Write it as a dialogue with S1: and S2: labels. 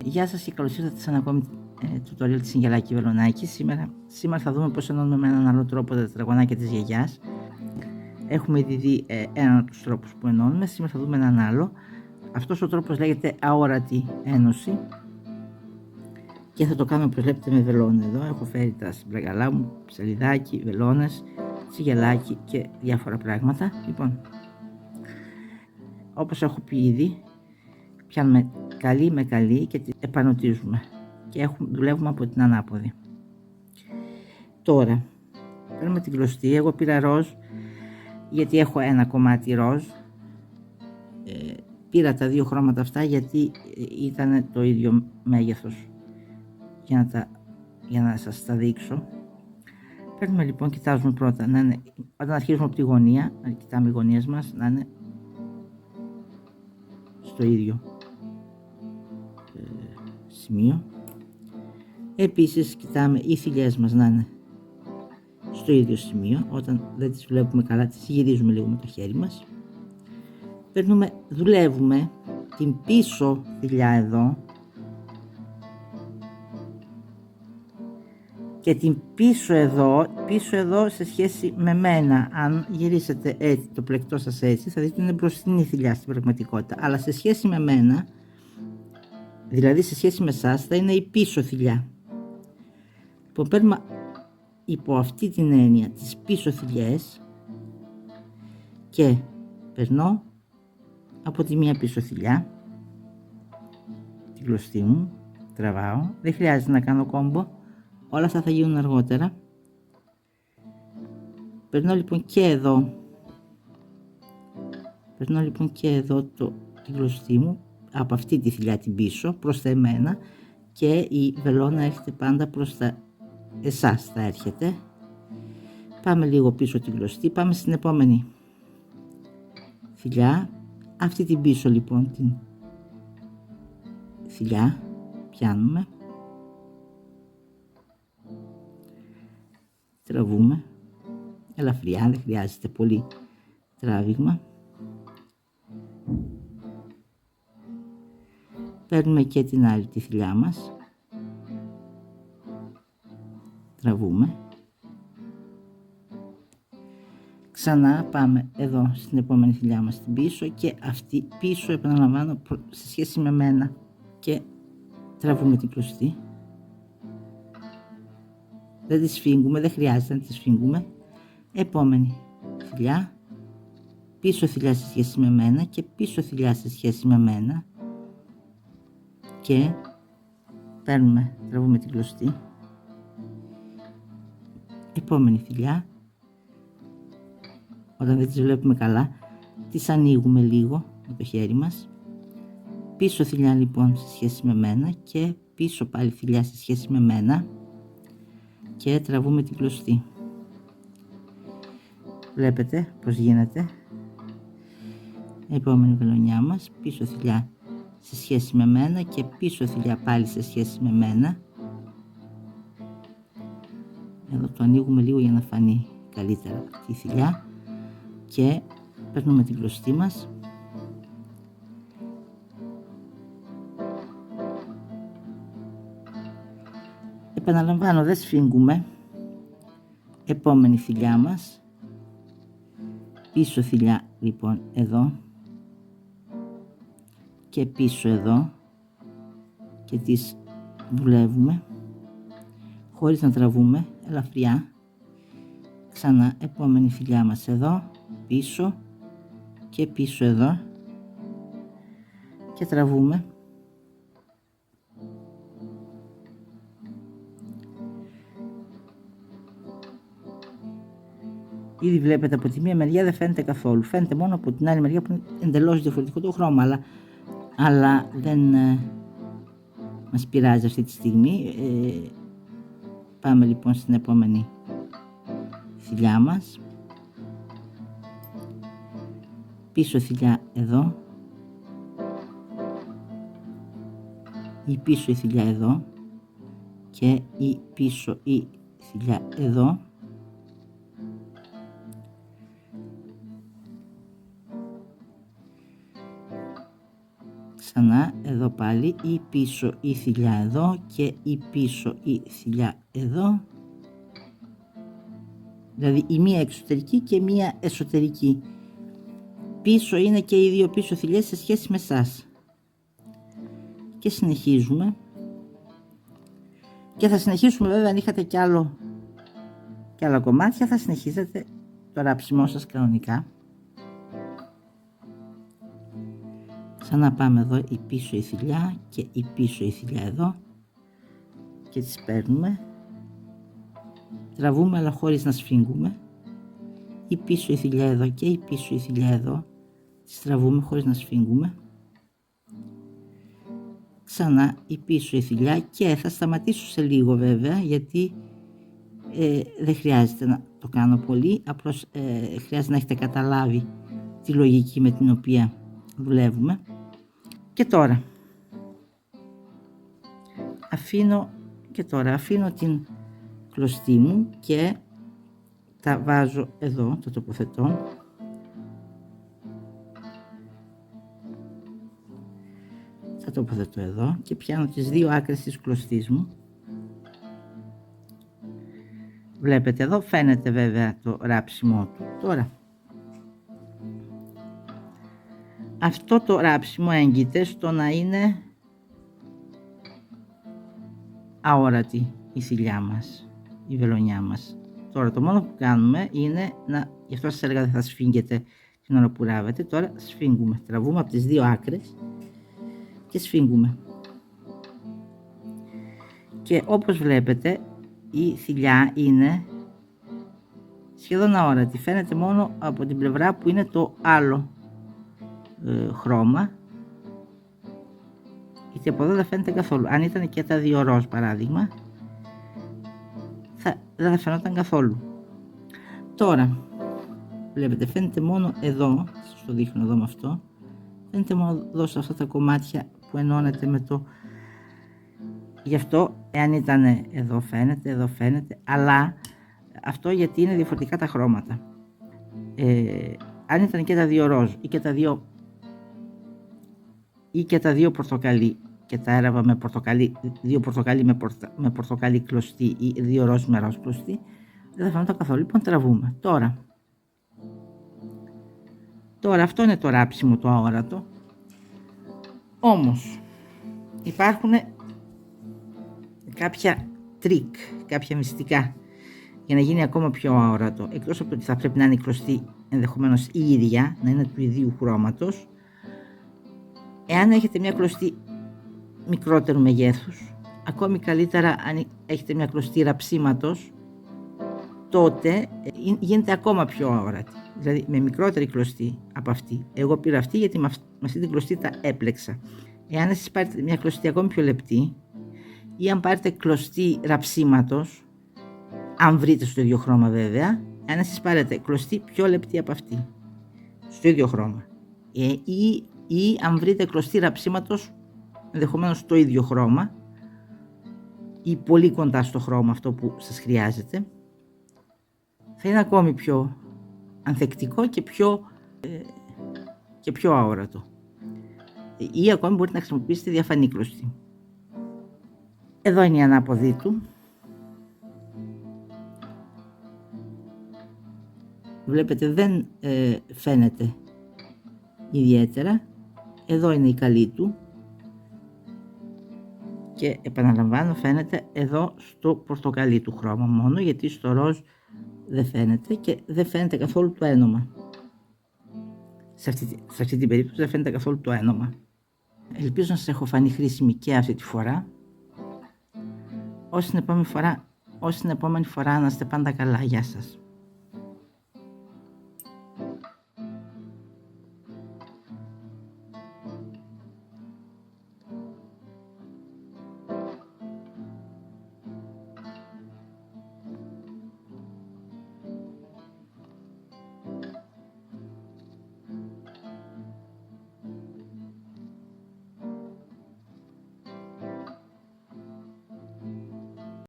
S1: Γεια σας και καλώς ήρθατε σε ένα ακόμη tutorial της Αγγελάκη Βελονάκη. Σήμερα θα δούμε πώς ενώνουμε με έναν άλλο τρόπο τα τετραγωνάκια της γιαγιάς. Έχουμε ήδη δει έναν από τους τρόπους που ενώνουμε, σήμερα θα δούμε έναν άλλο. Αυτός ο τρόπος λέγεται αόρατη ένωση και θα το κάνουμε όπως βλέπετε με βελόνι εδώ. Έχω φέρει τα συμπραγαλά μου, ψαλιδάκι, βελόνες, τσιγελάκι και διάφορα πράγματα. Λοιπόν, όπως έχω πει ήδη, πιάνουμε καλή με καλή και την επανωτίζουμε και δουλεύουμε από την ανάποδη. Τώρα παίρνουμε την κλωστή, εγώ πήρα ροζ γιατί έχω ένα κομμάτι ροζ, πήρα τα δύο χρώματα αυτά γιατί ήταν το ίδιο μέγεθος για να σας τα δείξω. Παίρνουμε λοιπόν, κοιτάζουμε πρώτα να είναι, όταν αρχίζουμε από τη γωνία, να κοιτάμε οι γωνίες μας να είναι στο ίδιο σημείο. Επίσης κοιτάμε οι θηλιές μας να είναι στο ίδιο σημείο. Όταν δεν τις βλέπουμε καλά, τις γυρίζουμε λίγο με το χέρι μας. Δουλεύουμε την πίσω θηλιά εδώ και την πίσω εδώ σε σχέση με μένα. Αν γυρίσετε έτσι το πλεκτό σας έτσι, θα δείτε ότι είναι μπροστινή θηλιά στην πραγματικότητα, αλλά σε σχέση με μένα, δηλαδή σε σχέση με εσάς, θα είναι η πίσω θηλιά. Λοιπόν, παίρνουμε υπό αυτή την έννοια τις πίσω θηλιές και περνώ από τη μία πίσω θηλιά, την κλωστή μου, τραβάω, δεν χρειάζεται να κάνω κόμπο, όλα αυτά θα γίνουν αργότερα. Περνώ λοιπόν και εδώ, την κλωστή μου από αυτή τη θηλιά την πίσω προς τα εμένα και η βελόνα έρχεται πάντα προς τα εσάς, θα έρχεται. Πάμε λίγο πίσω την κλωστή, πάμε στην επόμενη θηλιά, αυτή την πίσω λοιπόν την θηλιά πιάνουμε, τραβούμε ελαφριά, δεν χρειάζεται πολύ τράβηγμα. Παίρνουμε και την άλλη τη θηλιά μας, τραβούμε, ξανά πάμε εδώ στην επόμενη θηλιά μας την πίσω και αυτή πίσω επαναλαμβάνω σε σχέση με μένα και τραβούμε την κλωστή, δεν τη σφίγγουμε, δεν χρειάζεται να τη σφίγγουμε. Επόμενη θηλιά, πίσω θηλιά σε σχέση με μένα και πίσω θηλιά σε σχέση με μένα και τραβούμε την κλωστή, επόμενη θηλιά, όταν δεν τις βλέπουμε καλά τις ανοίγουμε λίγο με το χέρι μας, πίσω θηλιά λοιπόν σε σχέση με μένα και πίσω πάλι θηλιά σε σχέση με μένα και τραβούμε την κλωστή. Βλέπετε πως γίνεται. Επόμενη βελονιά μας, πίσω θηλιά σε σχέση με μένα και πίσω θηλιά πάλι σε σχέση με μένα. Εδώ το ανοίγουμε λίγο για να φανεί καλύτερα αυτή η θηλιά και παίρνουμε την κλωστή μας, επαναλαμβάνω, δεν σφίγγουμε. Επόμενη θηλιά μας, πίσω θηλιά λοιπόν εδώ και πίσω εδώ και τις δουλεύουμε χωρίς να τραβούμε, ελαφριά. Ξανά επόμενη θηλιά μας εδώ, πίσω και πίσω εδώ και τραβούμε. Ήδη βλέπετε από τη μία μεριά δεν φαίνεται καθόλου, φαίνεται μόνο από την άλλη μεριά που είναι εντελώς διαφορετικό το χρώμα, αλλά δεν μας πειράζει αυτή τη στιγμή. Πάμε λοιπόν στην επόμενη θηλιά μας, πίσω θηλιά εδώ, η πίσω η θηλιά εδώ και η πίσω η θηλιά εδώ. Ξανά εδώ πάλι η πίσω η θηλιά εδώ και η πίσω η θηλιά εδώ. Δηλαδή η μία εξωτερική και μία εσωτερική. Πίσω είναι και οι δύο πίσω θηλιές σε σχέση με εσάς. Και συνεχίζουμε. Και θα συνεχίσουμε βέβαια, αν είχατε κι άλλα κομμάτια, θα συνεχίζετε το ράψιμό σας κανονικά. Ξανά πάμε εδώ η πίσω η θηλιά και η πίσω η θηλιά εδώ και τις παίρνουμε. Τραβούμε αλλά χωρίς να σφίγγουμε. Η πίσω η θηλιά εδώ και η πίσω η θηλιά εδώ τις τραβούμε χωρίς να σφίγγουμε. Ξανά η πίσω η θηλιά και θα σταματήσω σε λίγο βέβαια, γιατί δεν χρειάζεται να το κάνω πολύ, απλώς χρειάζεται να έχετε καταλάβει τη λογική με την οποία δουλεύουμε. Και τώρα αφήνω την κλωστή μου και τα βάζω εδώ, το τοποθετώ. Τα τοποθετώ εδώ και πιάνω τις δύο άκρες της κλωστής μου. Βλέπετε εδώ, φαίνεται βέβαια το ράψιμό του. Τώρα, αυτό το ράψιμο έγκυται στο να είναι αόρατη η θηλιά μας, η βελονιά μας. Τώρα το μόνο που κάνουμε είναι γι' αυτό σας έλεγα δεν θα σφίγγετε την ώρα που ράβετε. Τώρα σφίγγουμε, τραβούμε από τις δύο άκρες και σφίγγουμε. Και όπως βλέπετε η θηλιά είναι σχεδόν αόρατη, φαίνεται μόνο από την πλευρά που είναι το άλλο χρώμα, γιατί από εδώ δεν φαίνεται καθόλου. Αν ήταν και τα δύο ροζ παράδειγμα δεν θα φαινόταν καθόλου. Τώρα βλέπετε φαίνεται μόνο εδώ, σας το δείχνω εδώ με αυτό, φαίνεται μόνο εδώ σε αυτά τα κομμάτια που ενώνεται με το. Γι' αυτό εάν ήταν εδώ φαίνεται, αλλά αυτό γιατί είναι διαφορετικά τα χρώματα. Αν ήταν και τα δύο ροζ ή και τα δύο πορτοκαλί και τα έραβα με πορτοκαλί, δύο πορτοκαλί με πορτοκαλί κλωστή ή δύο ροζ με ροζ κλωστή, δεν θα φαίνονταν καθόλου. Λοιπόν, τραβούμε. Τώρα αυτό είναι το ράψιμο το αόρατο. Όμως υπάρχουν κάποια τρίκ, κάποια μυστικά για να γίνει ακόμα πιο αόρατο. Εκτός από ότι θα πρέπει να είναι η κλωστή ενδεχομένως η ίδια, να είναι του ιδίου χρώματος. Εάν έχετε μια κλωστή μικρότερου μεγέθους, ακόμη καλύτερα αν έχετε μια κλωστή ραψίματος, τότε γίνεται ακόμα πιο αόρατη. Δηλαδή με μικρότερη κλωστή από αυτή. Εγώ πήρα αυτή γιατί με αυτή την κλωστή τα έπλεξα. Εάν εσείς πάρετε μια κλωστή ακόμη πιο λεπτή ή αν πάρετε κλωστή ραψίματος, αν βρείτε στο ίδιο χρώμα βέβαια, αν εσείς πάρετε κλωστή πιο λεπτή από αυτή, στο ίδιο χρώμα, ή αν βρείτε κλωστή ραψίματος ενδεχομένως στο ίδιο χρώμα ή πολύ κοντά στο χρώμα αυτό που σας χρειάζεται, θα είναι ακόμη πιο ανθεκτικό και πιο αόρατο. Ή ακόμη μπορείτε να χρησιμοποιήσετε διαφανή κλωστή. Εδώ είναι η ανάποδη του. Βλέπετε δεν φαίνεται ιδιαίτερα. Εδώ είναι η καλή του. Και επαναλαμβάνω φαίνεται εδώ στο πορτοκαλί του χρώμα μόνο, γιατί στο ροζ δεν φαίνεται και δεν φαίνεται καθόλου το ένομα. Σε αυτή την περίπτωση δεν φαίνεται καθόλου το ένομα. Ελπίζω να σας έχω φανεί χρήσιμη και αυτή τη φορά. Ως την επόμενη φορά να είστε πάντα καλά. Γεια σας.